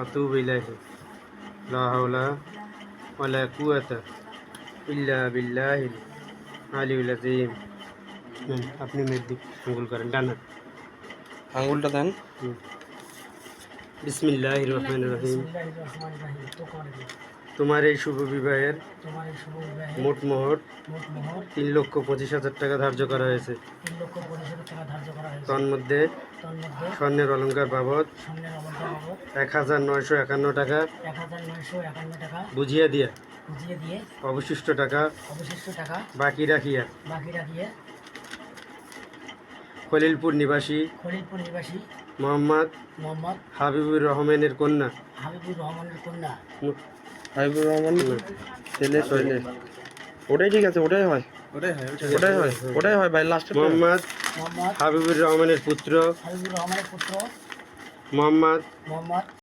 আতুবু ইলাইহি লা হাওলা ওয়ালা কুওয়াতা ইল্লা বিল্লাহিল আলিয়্যিল আযীম। আপনি মেয়ের দিক আঙ্গুল করেন, ডান হাত আঙ্গুলটা দেন। বিসমিল্লাহির রহমানির রহিম। তোমার এই শুভ বিবাহের মোট মোহর 3,25,000 টাকা ধার্য করা হয়েছে। তন্মধ্যে স্বর্ণের অলঙ্কার বাবদ 1,951 টাকা বুঝিয়ে দিয়ে অবশিষ্ট টাকা বাকি রাখিয়া খলিলপুর নিবাসী মোহাম্মদ হাবিবুর রহমানের কন্যা হাবিবুর রহমান ছেলে ওটাই ঠিক আছে, ওটাই হয় ভাই। লাস্টে মোহাম্মদ হাবিবুর রহমানের পুত্র মোহাম্মদ